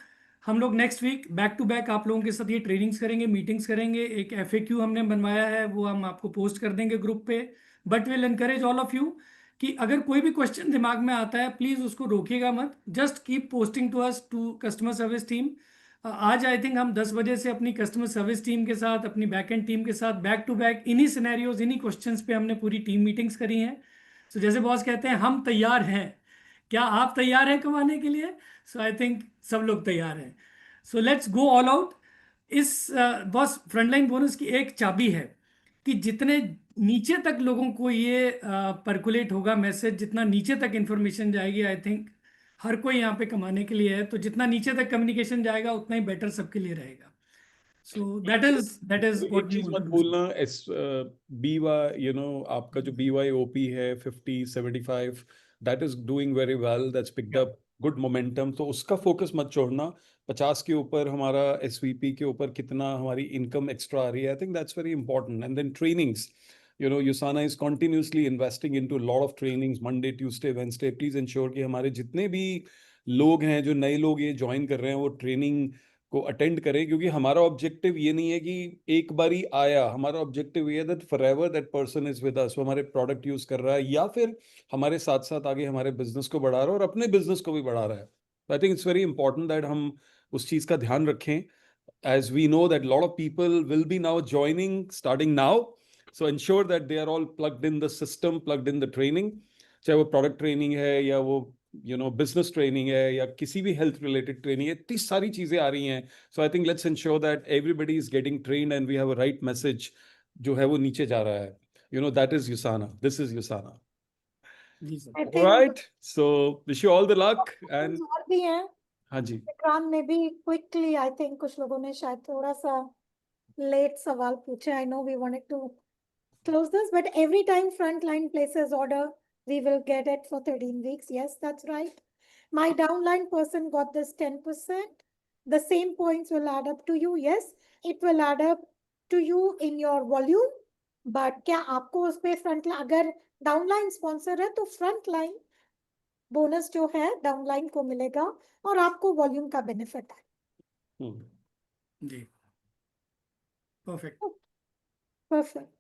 हम लोग next week back to back आप लोगों के साथ ये ट्रेनिंग्स करेंगे, मीटिंग्स करेंगे। एक एफएक्यू हमने बनवाया है, वो हम आपको पोस्ट कर देंगे ग्रुप पे। But will encourage all of you कि अगर कोई भी क्वेश्चन दिमाग में आता है प्लीज़ उसको रोकिएगा मत, just keep posting to us to customer service team. आज आई थिंक हम 10 बजे से अपनी कस्टमर सर्विस टीम के साथ, अपनी बैक एंड टीम के साथ बैक टू बैक इन्हीं सिनेरियोज, इन्हीं क्वेश्चंस पे हमने पूरी टीम मीटिंग्स करी हैं। सो जैसे बॉस कहते हैं हम तैयार हैं, क्या आप तैयार हैं कमाने के लिए? सो आई थिंक सब लोग तैयार हैं। So let's go all out. इस बॉस फ्रंटलाइन बोनस की एक चाबी है कि जितने नीचे तक लोगों को ये परकुलेट होगा मैसेज, जितना नीचे तक इंफॉर्मेशन जाएगी, आई थिंक हर कोई यहाँ पे कमाने के लिए है, तो जितना नीचे तक कम्युनिकेशन जाएगा उतना ही बेटर सबके लिए रहेगा। सो दैट इज व्हाट एक वी चीज वांट मत टू डू। भूलना, एस बीवाई, आपका जो BYOP है 50-75, that is doing very well, that's picked up good momentum, तो उसका फोकस मत छोड़ना। 50 के ऊपर हमारा SVP के ऊपर कितना हमारी इनकम एक्स्ट्रा आ रही है, I think that's very important. And then trainings, USANA is continuously investing into a lot of trainings, Monday, Tuesday, Wednesday. Please ensure कि हमारे जितने भी लोग हैं, जो नए लोग ये ज्वाइन कर रहे हैं, वो ट्रेनिंग को अटेंड करें, क्योंकि हमारा ऑब्जेक्टिव ये नहीं है कि एक बार ही आया, हमारा ऑब्जेक्टिव ये है that forever that person is with us, वो हमारे प्रोडक्ट यूज कर रहा है या फिर हमारे साथ साथ आगे हमारे बिजनेस को बढ़ा रहा है और अपने बिजनेस को भी बढ़ा रहा है। I think it's very important that हम उस चीज़ का ध्यान रखें as we know that a lot of people will be now joining starting now. So ensure that they are all plugged in the system, plugged in the training. चाहे वो product training है या वो business training है या किसी भी health related training है, इतनी सारी चीजें आ रही हैं. So I think let's ensure that everybody is getting trained and we have a right message जो है वो नीचे जा रहा है. That is USANA. This is USANA. जी sir. I All think right. So wish you all the luck and questions और भी हैं. हाँ जी. विक्रांत ने भी क्विकली, आई थिंक कुछ लोगों ने शायद थोड़ा सा लेट सवाल पूछे. I know we wanted to close this, but every time Frontline places order, we will get it for 13 weeks. Yes, that's right. My downline person got this 10%. The same points will add up to you. Yes, it will add up to you in your volume. But क्या आपको उस पे Frontline, अगर downline sponsor है तो Frontline bonus जो है downline को मिलेगा और आपको वॉल्यूम का बेनिफिट है. जी. Perfect. Perfect.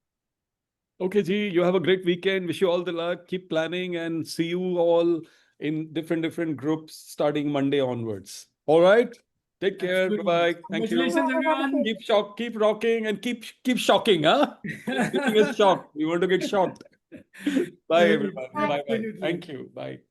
Okay, Ji, you have a great weekend. Wish you all the luck. Keep planning and see you all in different groups starting Monday onwards. All right. Take care. Absolutely. Bye-bye. Thank you. Congratulations, everyone. Keep rocking and keep shocking, huh? Giving us shock. We want to get shocked. Bye, everyone. Bye-bye. Absolutely. Thank you. Bye.